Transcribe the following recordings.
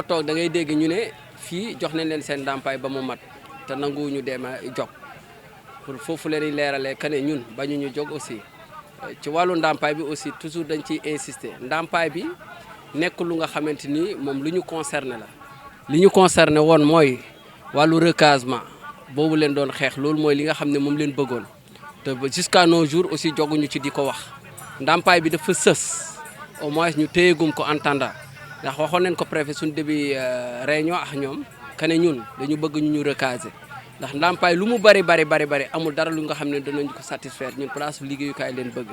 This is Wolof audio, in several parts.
foo toog da ngay dégg ñu ne fii jox nañ leen seen ndàmpaay ba mu mat te nanguwuñu dem a jog pour foofu leen di leeralee que ne ñun bañu ñu jóg aussi ci wàllu ndàmpaay bi aussi toujours dañ ciy insister ndàmpaay bi nekk lu nga xamante ni moom lu ñu concerné la. li ñu concerné woon mooy wàllu recasement boobu leen doon xeex loolu mooy li nga xam ne moom leen bëggoon te jusqu'à nos jours aussi joguñu ci di ko wax ndàmpaay bi dafa sës au moins ñu téyegum ko en attendant ndax waxoon nañ ko préfet suñu début réunion ak ñoom que ne ñun dañu bëgg ñu recaser ndax ndàmpaay lu mu bari amul dara lu nga xam ne danañ ko satisfaire ñun place liggéeyukaay leen bëgg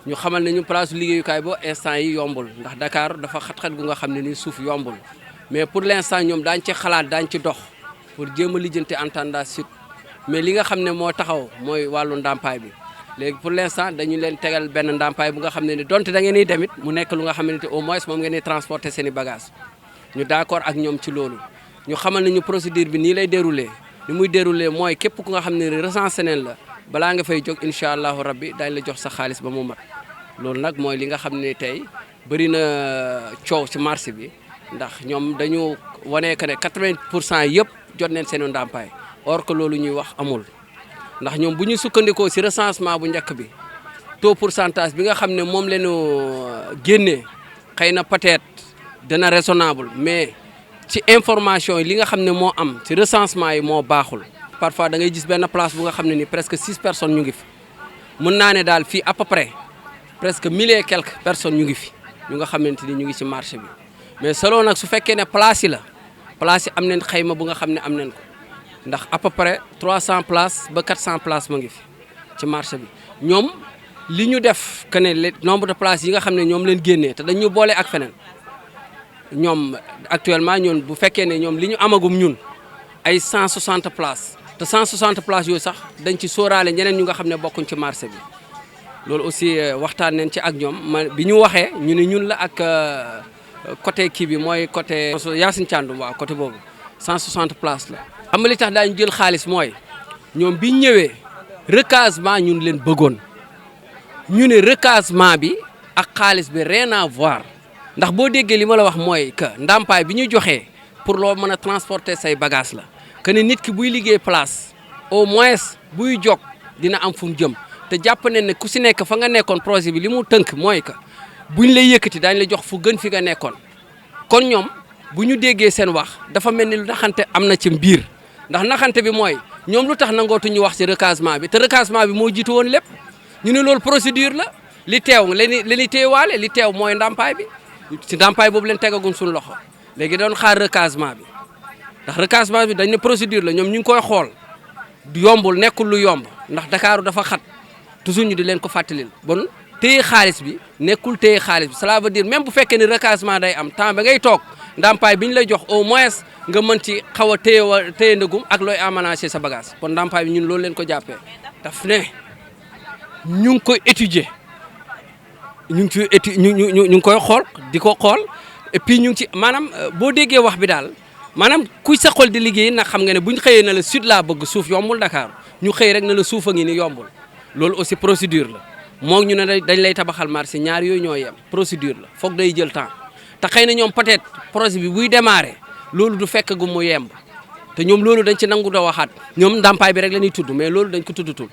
ñu xamal ne ñun place liggéeyukaay boo instant yi yombul ndax Dakar dafa xat-xat gu nga xam ne ni suuf yombul mais pour l'instant ñoom daañ ci xalaat daañ ci dox pour jéem a lijjanti entendant sud mais li nga xam ne moo taxaw mooy wàllu ndàmpaay bi léegi pour l'instant dañu leen tegal benn ndàmpaay bu nga xam ne ni donte da ngeen di demit mu nekk lu nga xam ne au moins moom ngeen di transporter seen i bagages ñu d'accord ak ñoom ci loolu ñu xamal ne ñu procédure bi nii lay dérouler ni muy dérouler mooy képp ku nga xam ne recensé neen la balaa nga fay jóg incha allahu rabbi daañu la jox sa xaalis ba mu mat loolu nag mooy li nga xam ne tey bëri na coow ci marché bi ndax ñoom dañu wane que ne 80% yëpp jot neen seen ndàmpaay or que loolu ñuy wax amul ndax ñoom bu ñu sukkandikoo ci recensement bu njëkk bi taux pourcentage bi nga xam ne moom leenu génnee xëy na peut-être dana raisonnable mais ci information yi li nga xam ne moo am ci recensement yi moo baaxul parfois da ngay gis benn place bu nga xam ne ni presque 6 personnes ñu ngi fi mën naa ne daal fii à peu près presque 1000 et quelques personnes ñu ngi fi ñu nga xamante ni ñu ngi ci marché bi mais selon nag su fekkee ne place yi la place yi am nañ xayma bu nga xam ne am nañ ko ndax à peu près 300 places ba 400 places mu ngi fi ci marché bi ñoom li ñu def que ne le nombre de places yi nga xam ne ñoom leen génnee te dañu boole ak feneen ñoom actuellement ñun bu fekkee ne ñoom li ñu amagum ñun ay 160 places te 160 places yooyu sax dañ ci sóoraale ñeneen ñu nga xam ne bokkuñ ci marché bi loolu aussi waxtaan nañ ci ak ñoom bi ñu waxee ñu ne ñun la ak côté kii bi mooy côté Yacine Thiandoum waaw côté boobu 160 places la. xam nga li tax daañu jël xaalis mooy ñoom bi ñëwee recasement ñun leen bëggoon ñu ne recasement bi ak xaalis bi rien à voir ndax boo déggee li ma la wax mooy que ndàmpaay bi ñu joxee pour loo mën a transporter say bagages la que ne nit ki buy liggéey place au moins buy jóg dina am fu mu jëm te jàpp ne ne ku si nekk fa nga nekkoon projet bi li mu tënk mooy que buñ lay yëkkati daañu la jox fu gën fi nga nekkoon kon ñoom bu ñu déggee seen wax dafa mel ni lu naxante am na ci biir ndax naxante bi mooy ñoom lu tax nangootuñu wax ci recasement bi te recasement bi moo jiitu woon lépp ñu ne loolu procédure la li teew li teewaale li teew mooy ndàmpaay bi ci ndàmpaay boobu leen tegagum suñu loxo léegi doon xaar recasement bi ndax recasement bi dañ ne procédure la ñoom ñu ngi koy xool yombul nekkul lu yomb ndax Dakar dafa xat toujours ñu di leen ko fàttalil bon téye xaalis bi nekkul téye xaalis bi cela veut dire même bu fekkee ni recasement day am temps ba ngay toog ndàmpaay bi ñu lay jox au moins nga mën ci xaw a téye ndëgum ak looy aménager sa bagage kon ndàmpaay bi ñun loolu leen ko jàppee daf ne ñu ngi koy étudier ñu ngi koy xool di ko xool et puis ñu ngi ci maanaam boo déggee wax bi daal maanaam kuy sa xol di liggéey nag xam nga ne buñ xëyee na la sud laa bëgg suuf yombul Dakar ñu xëy rek na la suuf a ngi ni yombul loolu aussi procédure la moo ñu ne dañ lay tabaxal marché ñaar yooyu ñoo yem procédure la foog day jël temps te xëy na ñoom peut-être projet bi buy démarrer loolu du fekk gu mu yemb te ñoom loolu dañ ci nangu doo waxaat ñoom ndàmpaay bi rek la ñuy tudd mais loolu dañ ko tuddutul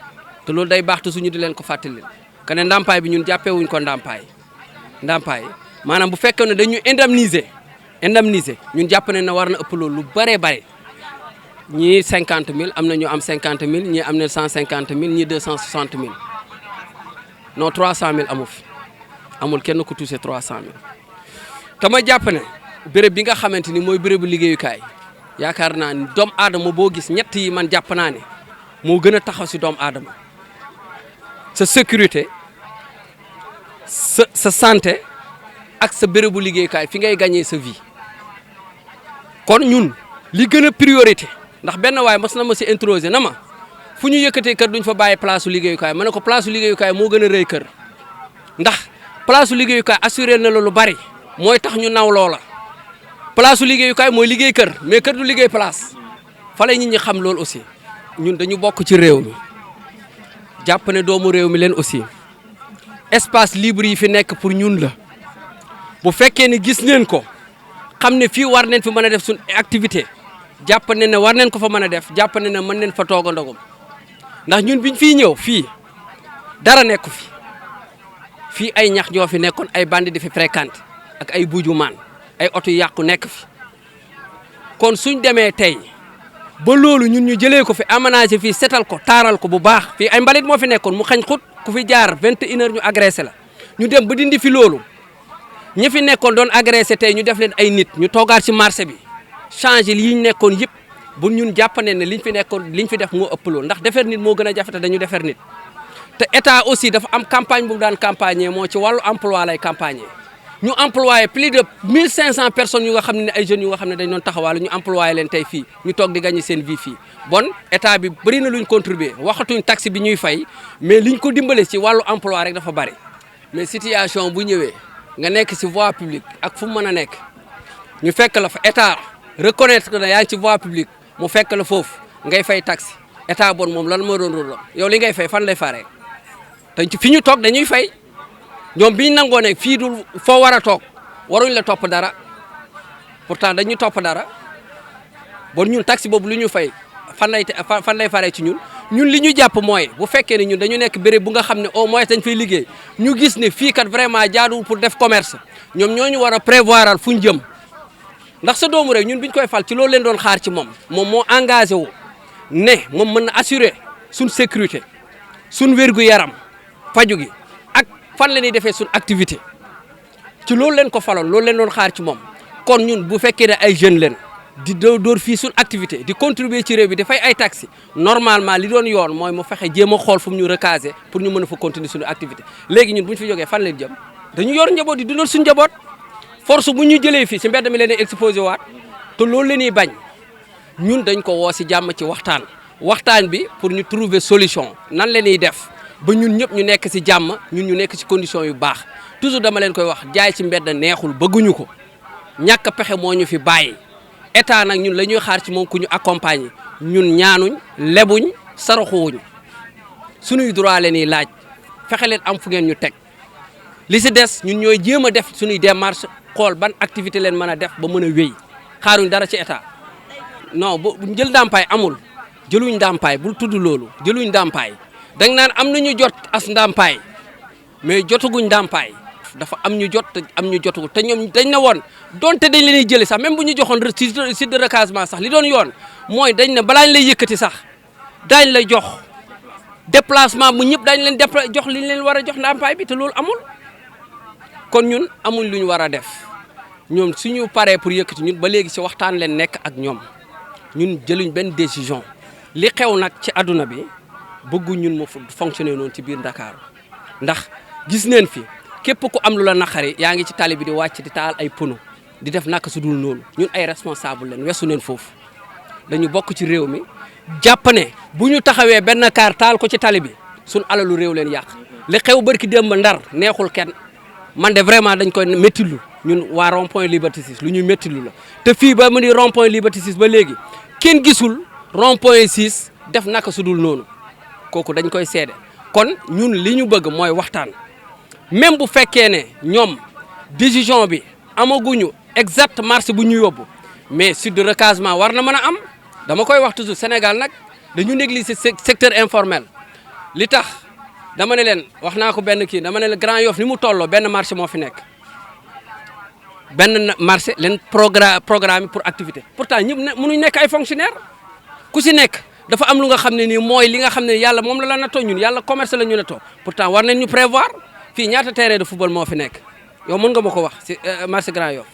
te loolu day baax te suñu di leen ko fàttali que ne ndàmpaay bi ñun jàppee wuñ ko ndàmpaay maanaam bu fekkee ne dañu indemniser ñun jàpp ne na war na ëpp loolu lu bëree bëri ñii 50 000 am na ñu am 50 000 ñii am na 150 000 ñii 260 000 non 300 000 amu fi amul kenn ku touché 300 000 te ma jàpp ne béréb bi nga xamante ni mooy bérébu liggéeyukaay yaakaar naa ni doomu aadama boo gis ñett yi man jàpp naa ne moo gën a taxaw si doomu aadama sa sécurité sa santé ak sa bérébu liggéeyukaay fi ngay gagné sa vie kon ñun li gën a priorité ndax benn waay mas na ma si introsé na ma fu ñu yëkkatee kër duñ fa bàyyi place su liggéeyukaay ma ne ko place su liggéeyukaay moo gën a rëy kër ndax place su liggéeyukaay assuré na la lu bari mooy tax ñu naw loola place su liggéeyukaay mooy liggéey kër mais kër du liggéey place fa la nit ñi xam loolu aussi ñun dañu bokk ci réew mi jàpp ne doomu réew mi leen aussi espace libre yi fi nekk pour ñun la bu fekkee ni gis neen ko xam ne fii war nañ fi mën a def suñ activité jàpp ne ne war nañ ko fa mën a def jàpp ne ne mën nañ fa toog a ndogum ndax ñun biñ fii ñëw fii dara nekku fi fii ay ñax ñoo fi nekkoon ay bandi di fi fréquenté ak ay buuju maan ay oto yàqu nekk fi kon suñ demee tey ba loolu ñun ñu jëlee ko fi aménagé fii setal ko taaral ko bu baax fii ay mbalit moo fi nekkoon mu xañ xut ku fi jaar 21 heures ñu agressé la ñu dem ba dindi fi loolu ñi fi nekkoon doon agressé tey ñu def leen ay nit ñu toogaat ci marché bi changé yi ñu nekkoon yëpp bu ñun jàppane ne liñ fi nekkoon liñ fi def moo ëpp loolu ndax defar nit moo gën a jafe te dañu defar nit te état aussi dafa am campagne bu mu daan campagne moo ci wàllu emploi lay campagne ñu employé plus de 1500 personnes yu nga xam ne ay jeunes yu nga xam ne dañ doon taxawaalu ñu employé leen tey fii ñu toog di gagné seen vie fii bon état bi bëri na luñ contribuer waxatuñ taxe bi ñuy fay mais liñ ko dimbale ci wàllu emploi rek dafa bëri mais situation bu ñëwee nga nekk ci voie publique ak fu mu mën a nekk ñu fekk la fa état reconnaître que ne yaa ngi ci voie publique mu fekk la foofu ngay fay taxe état bon moom lan moo doon rôle yow li ngay fay fan lay faree te fi ñu toog dañuy fay ñoom bi ñu nangoo ne fii du foo war a toog waruñ la topp dara pourtant dañu topp dara bon ñun taxe boobu lu ñu fay fan lay faree ci ñun li ñu jàpp mooy bu fekkee ne ñun dañu nekk béréb bu nga xam ne au moins dañ fay liggéey ñu gis ne fii kat vraiment jaaduwul pour def commerce ñoom ñoo ñu war a prévoiral fu ñu jëm ndax sa doomu rek ñun bi ñu koy fal ci loolu leen doon xaar ci moom moo engagé wu ne moom mën na assurer suñ sécurité suñ wér-gu-yaram faju gi ak fan la ñuy defee suñ activité ci loolu leen ko faloon loolu leen doon xaar ci moom kon ñun bu fekkee ne ay jeunes leen di dóor fii suñ activité di contribuer ci réew bi dafay ay taxes normalement li doon yoon mooy mu fexe jéem a xool fu mu ñu recaser pour ñu mën a fa continuer suñu activité léegi ñun bu ñu fi jógee fan leen jëm dañu yor njaboot di dundal suñu njaboot force bu ñu jëlee fii si mbedd mi leen exposé waat te loolu la ñuy bañ ñun dañ ko woo si jàmm ci waxtaan bi pour ñu trouver solution nan la ñuy def ba ñun ñëpp ñu nekk si jàmm ñun ñu nekk si condition yu baax toujours dama leen koy wax jaay ci mbedd neexul bëgguñu ko ñàkk pexe moo ñu fi bàyyi état nag ñun la ñuy xaar ci moom ku ñu accompagner ñun ñaanuñ lebuñ saraxuwuñ suñuy droit leen ñuy laaj fexe leen am fu ngeen ñu teg li si des ñun ñooy jéem a def suñuy démarche xool ban activité leen mën a def ba mën a wéy xaaruñ dara ci état non bu jël ndàmpaay amul jëluñ ndàmpaay bul tudd loolu jëluñ ndàmpaay dañ naan am nañu jot as ndàmpaay mais jotaguñ ndàmpaay dafa am ñu jot te am ñu jotu te ñoom dañ ne woon donte dañ leen jëlee sax même bu ñu joxoon site de recasement sax li doon yoon mooy dañ ne balaa ñu lay yëkkati sax daañ lay jox déplacement bu ñëpp daañu leen jox li ñu leen war a jox ndàmpaay bi te loolu amul kon ñun amuñ lu ñu war a def ñoom suñu paree pour yëkkati ñun ba léegi si waxtaan leen nekk ak ñoom ñun jëluñ benn décision li xew nag ci àdduna bi bëggu ñun mu fonctionner noonu ci biir Dakar ndax gis neen fi képp ku am lu la naqari yaa ngi ci tali bi di wàcc di taal ay pono di def naka su dul noonu ñun ay responsable leen wesu neen foofu dañu bokk ci réew mi jàpp ne bu ñu taxawee benn kaar taal ko ci tali bi suñ alalu réew leen yàq li xew barki démb Ndar neexul kenn man de vraiment dañ koy méttilu ñun waa rond point Liberté 6 lu ñuy méttilu la te fii ba mu di rond point Liberté 6 ba léegi kenn gisul rond point 6 def naka su dul noonu kooku dañ koy seede kon ñun li ñu bëgg mooy waxtaan même bu fekkee ne ñoom décision bi amaguñu exact marché bu ñu yóbbu mais site de recasement war na mën a am dama koy wax toujours Sénégal nag dañu négliger secteur informel li tax dama ne leen wax naa ko benn kii dama ne la Grand Yoff ni mu tolloo benn marché moo fi nekk benn marché leen programme pour activité pourtant ñëpp mënuñ nekk ay fonctionnaire ku si nekk dafa am lu nga xam ne nii mooy li nga xam ne yàlla moom la nattoo ñun yàlla commerce la ñu nattoo pourtant war nañ ñu prévoir fii ñaata terrain de football moo fi nekk yow mën nga ma ko wax si marché Grand Yoff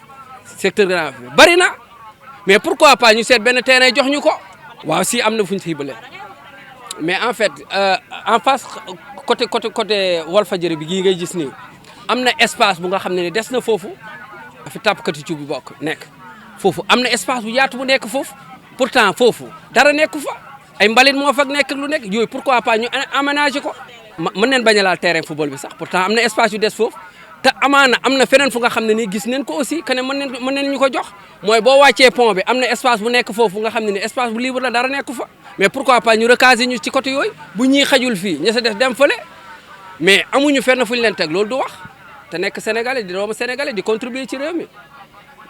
secteur Grand Yoff bi bari na mais pourquoi pas ñu seet benn terrain jox ñu ko waaw si am na fu ñu si yibale mais en fait en face côté Walfadjri bi gii ngay gis nii am na espace bu nga xam ne ni des na foofu dafa tàppkati ci bu bokk nekk foofu am na espace bu yaatu bu nekk foofu pourtant foofu dara nekku fa ay mbalit moo fa nekk lu nekk yooyu pourquoi pas ñu aménager ko mën neen bañ a laal terrain football bi sax pourtant am na espace yu des foofu te amaana am na feneen fu nga xam ne nii gis neen ko aussi que ne mën neen ñu ko jox mooy boo wàccee pont bi am na espace bu nekk foofu nga xam ne ni espace bu libre la dara nekku fa mais pourquoi pas ñu recaser ñu ci côté yooyu bu ñuy xajul fii ña sa def dem fële mais amuñu fenn fu ñu leen teg loolu du wax te nekk sénégalais di doomu sénégalais di contribuer ci réew mi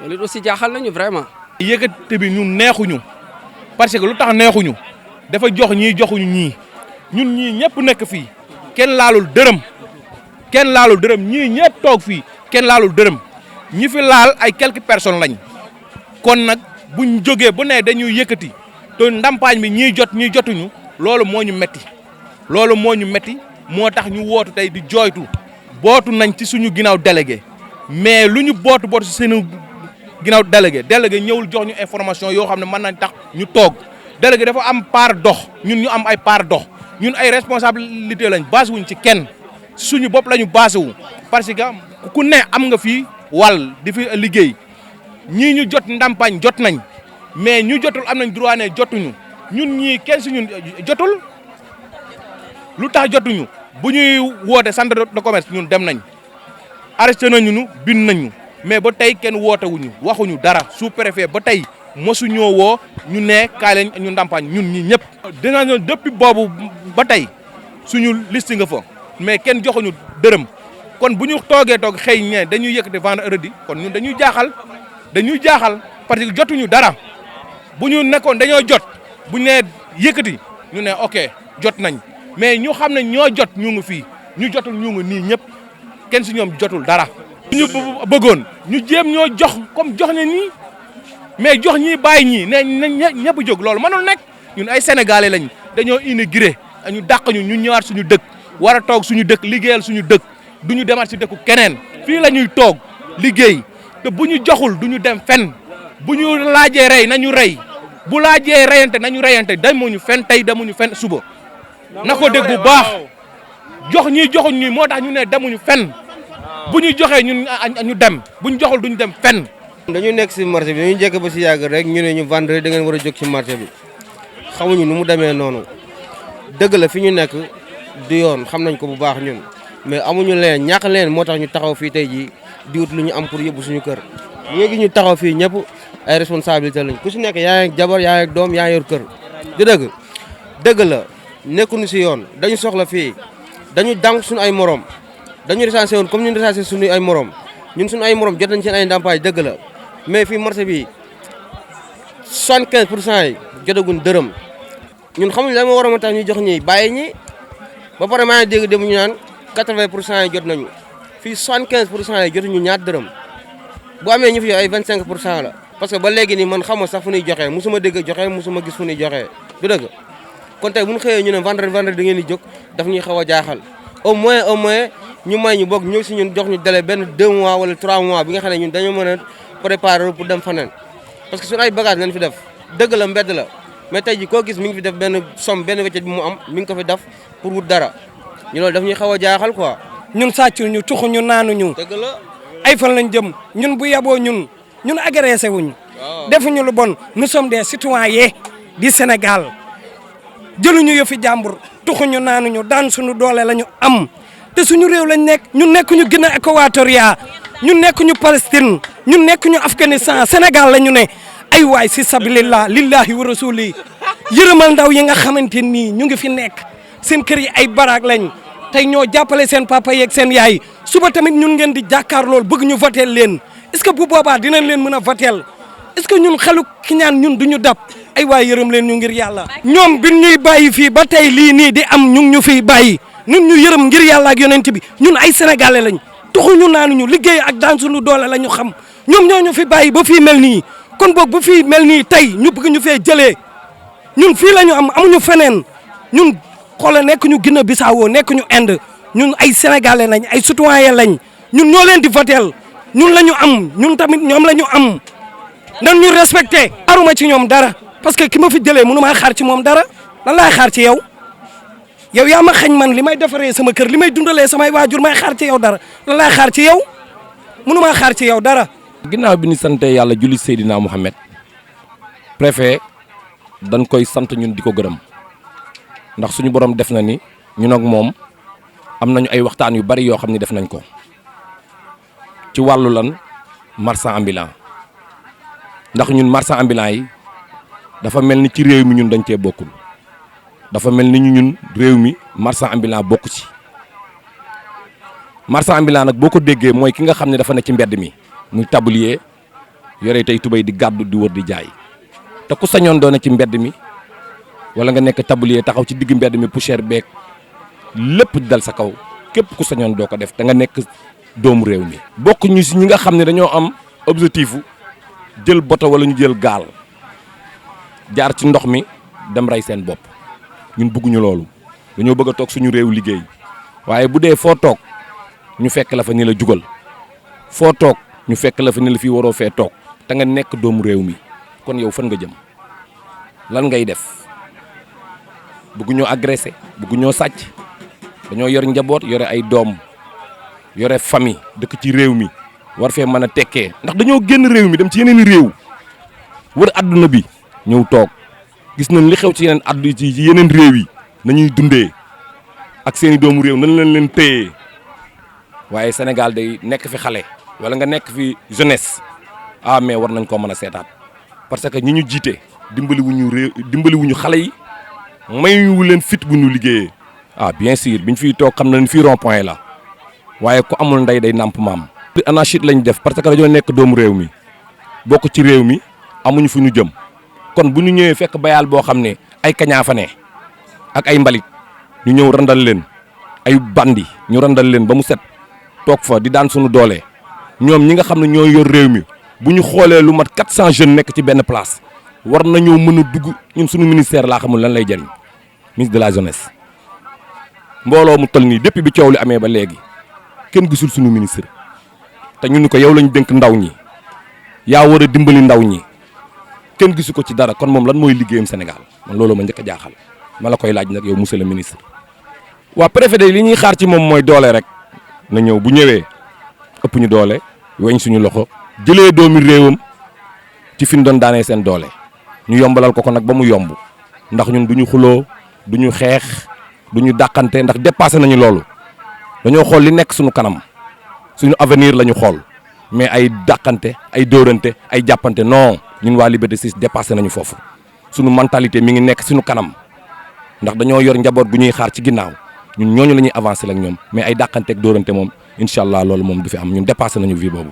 loolu aussi jaaxal nañu vraiment. yëkkati bi ñun neexuñu parce que lu tax neexuñu dafa jox ñii joxuñu ñii ñun ñii ñëpp nekk fii kenn laalul dërëm ñii ñëpp toog fii kenn laalul dërëm ñi fi laal ay quelques personnes lañ kon nag buñ jógee bu ne dañuy yëkkati te ndàmpaañ bi ñii jot ñii jotuñu loolu moo ñu metti moo tax ñu wootu tey di jooytu bootu nañ ci suñu ginnaaw délégué mais lu ñu bootu si seen ginnaaw délégué ñëwul jox ñu information yoo xam ne mën nañ tax ñu toog délégué dafa am part dox ñun ñu am ay part dox ñun ay responsabilité lañ basé wuñ ci kenn suñu bopp la ñu basé wu parce que ku ne am nga fii wàll di fi liggéey ñii ñu jot ndàmpañ jot nañ mais ñu jotul am nañ droit ne jotuñu ñun ñii kenn si ñun jotul lu tax jotuñu bu ñuy woote centre de commerce ñun dem nañ arrêté nañu bind nañu mais ba tey kenn wootewuñu waxuñu dara sous-préfet ba tey mosu ñoo woo ñu ne kaay leen ñu ndàmpañ ñun ñi ñëpp. dina ñoo depuis boobu ba tey suñu liste nga fa mais kenn joxuñu dërëm kon bu ñu toog xëy ñe dañuy yëkkati vendredi kon ñun dañuy jaaxal parce que jotuñu dara bu ñu nekkoon dañoo jot bu ñu nee yëkkati ñu ne ok jot nañ mais ñu xam ne ñoo jot ñu ngi fii ñu jotul ñu ngi nii ñëpp kenn si ñoom jotul dara. ñu bëggoon ñu jéem ñoo jox comme jox na nii mais jox ñii bàyyi ñii ne ñëpp jóg loolu mënul nekk ñun ay sénégalais lañ dañoo immigré ñu dàq ñu ñëwaat suñu dëkk war a toog suñu dëkk liggéeyal suñu dëkk du ñu demaat si dëkku keneen fii la ñuy toog liggéey te bu ñu joxul du ñu dem fenn bu ñu laajee rey nañu rey bu laajee reyante nañu reyante demuñu fenn tey demuñu fenn suba na ko dégg bu baax jox ñii joxuñ ñi moo tax ñu ne demuñu fenn bu ñu joxee ñun ñu dem bu ñu joxul duñu dem fenn. dañu nekk si marché bi dañu jekk ba si yàgg rek ñu ne ñu vendredi da ngeen war a jóg si marché bi xamuñu nu mu demee noonu dëgg la fi ñu nekk du yoon xam nañ ko bu baax ñun mais amuñu leen ñàkk leen moo tax ñu taxaw fii tey jii di wut lu ñu am pour yóbbu suñu kër léegi ñu taxaw fii ñëpp ay responsabilité lañ ku si nekk yaa ngi jabar yaa ngi doom yaa ngi yor kër du dëgg la nekkuñu si yoon dañu soxla fii dañu dànk suñu ay morom dañu recensé woon comme ñun recensé suñu ay morom ñun suñu ay morom jot nañ seen ay ndàmpaay dëgg la mais fii marché bi 75% yi jotaguñ dërëm ñun xamuñ la moo war a tax ñu jox ñi bàyyi ñi ba pare maa ngi dégg dem ñu naan 80% yi jot nañu fii 75% yi jotuñu ñaar dërëm bu amee ñu fi ay 25% la parce que ba léegi nii man xamoo sax fu ñuy joxee musuma dégg joxe musuma gis fu ñuy joxee du dëgg kon tey bu ñu xëyee ñu ne vendredi da ngeen di jóg daf ñuy xaw a jaaxal au moins ñu may ñu bokk ñëw si ñun jox ñu délai benn 2 mois wala 3 mois bi nga xam ne ñun dañoo mën a préparer pour dem faneen parce que suñu ay bagage lañ fi def dëgg la mbedd la mais tey ji koo gis mi ngi fi def benn somme benn weccet bi mu am mi ngi ko fi def pour wut dara ñu loolu daf ñuy xaw a jaaxal quoi. ñun sàccuñu tuxuñu naanuñu. dëgg la ay fan lañ jëm ñun bu yaboo ñun agressé wuñ defuñu lu bon nous sommes des citoyens du Sénégal jëluñu yëfi jàmbur tuxuñu naanuñu daan suñu doole la ñu am te suñu réew lañ nekk ñun nekkuñu Guinée Équatoriale ñun nekkuñu Palestine ñun nekkuñu Afghanistan Sénégal la ñu ne ay waay si sabilillah lillahi wa rasuli yërëmal ndaw yi nga xamante nii ñu ngi fi nekk seen kër yi ay baraak lañ tey ñoo jàppale seen papa yeeg seen yaay suba tamit ñun ngeen di jàkkaar lool bëgg ñu votel leen est-ce que bu boobaa dinañ leen mën a votel est-ce que ñun xelu ki ñaan ñun duñu dab ay waay yërëm leen ñu ngir yàlla ñoom bi ñuy bàyyi fii ba tey lii nii di am ñu ñu fiy bàyyi ñun ñu yërëm ngir yàlla ak yonent bi ñun ay sénégalais lañ tuxuñu naanuñu liggéey ak daan suñu doole la ñu xam ñoom ñoo ñu fi bàyyi ba fii mel nii kon boog bu fii mel nii tey ñu bëgg ñu fee jëlee ñun fii la ñu am amuñu feneen ñun xoolal nekk ñu Guinée Bissau nekk ñu Inde ñun ay sénégalais lañ ay citoyen lañ ñun ñoo leen di votel ñun la ñu am ñun tamit ñoom la ñu am nan ñu respecté aruma ci ñoom dara parce que ki ma fi jëlee mënu maa xaar ci moom dara lan laay xaar ci yow yaa ma xañ man li may defaree sama kër li may dundalee samay waajur may xaar ci yow dara lan laay xaar ci yow mënu maa xaar ci yow dara. ginnaaw bi ñu sante yàlla julli Seydina Mouhamed préfet dañ koy sant ñun di ko gërëm ndax suñu borom def na ni ñun ak moom am nañu ay waxtaan yu bari yoo xam ne def nañ ko ci wàllu lan marchand ambulant ndax ñun marchand ambulant yi dafa mel ni ci réew mi ñun dañ cee bokkul dafa mel ni ñun réew mi marchand ambulant bokku ci marchand ambulant nag boo ko déggee mooy ki nga xam ne dafa ne ci mbedd mi muy tablier yore tey tubéy di gàddu di wër di jaay te ku sañoon doone ci mbedd mi wala nga nekk tablier taxaw ci digg mbedd mi poussière beeg lépp dal sa kaw képp ku sañoon doo ko def te nga nekk doomu réew mi. bokk ñu si ñi nga xam ne dañoo am objectif jël boto wala ñu jël gaal jaar ci ndox mi dem rey seen bopp ñun bëgguñu loolu dañoo bëgg a toog suñu réew liggéey waaye bu dee foo toog ñu fekk la fa ni la jugal foo toog ñu fekk la fa ni la fii waroo fee toog te nga nekk doomu réew mi kon yow fan nga jëm lan ngay def bëgguñoo agressé bëgguñoo sàcc dañoo yor njaboot yore ay doom yore famille dëkk ci réew mi war fee mën a tekkee ndax dañoo génn réew mi dem ci yeneen réew wër àdduna bi ñëw toog gis nañ li xew ci yeneen réew yi nañuy dundee ak seeni doomu réew nañ leen téye waaye Sénégal day nekk fi xale wala nga nekk fi jeunesse mais war nañ koo mën a seetaat parce que ñi ñu jiite dimbaliwuñu xale yi mayuñu leen fit bu ñu liggéeyee. bien sûr biñ fiy toog xam nañ fii rond point la waaye ku amul ndey day nàmp maam. anarchie lañ def parce que dañoo nekk doomu réew mi bokk ci réew mi amuñu fu ñu jëm kon bu ñu ñëwee fekk bayaal boo xam ne ay kañaa fa ne ak ay mbalit ñu ñëw randal leen ay bandi ñu randal leen ba mu set toog fa di daan suñu doole ñoom ñi nga xam ne ñoo yor réew mi bu ñu xoolee lu mat 400 jeunes nekk ci benn place war nañoo mën a dugg ñun suñu ministère laa xamul lan lay jëriñ ministre de la jeunesse mbooloo mu toll nii depuis bi coow li amee ba léegi kenn gisul suñu ministre te ñu ni ko yow lañ dénk ndaw ñi yaa war a dimbali ndaw ñi kenn gisu ko ci dara kon moom lan mooy liggéeyam Sénégal man loolu ma njëkk a jaaxal ma la koy laaj nag yow monsieur le ministre. waa préfet li ñuy xaar ci moom mooy doole rek na ñëw bu ñëwee ëpp ñu doole weñ suñu loxo jëlee doomi réewam ci fi ñu doon daanee seen doole ñu yombalal ko nag ba mu yomb ndax ñun du ñu xuloo du ñu xeex du ñu dàqante ndax dépassé nañu loolu dañoo xool li nekk suñu kanam suñu avenir la ñu xool mais ay dàqante ay dóorante ay jàppante non ñun waa Liberté 6 dépassé nañu foofu suñu mentalité mi ngi nekk suñu kanam ndax dañoo yor njaboot gu ñuy xaar ci ginnaaw ñun ñooñu la ñuy avancer ak ñoom mais ay dàqante ak dóorante moom incha allah loolu moom du fi am ñun dépassé nañu vie boobu.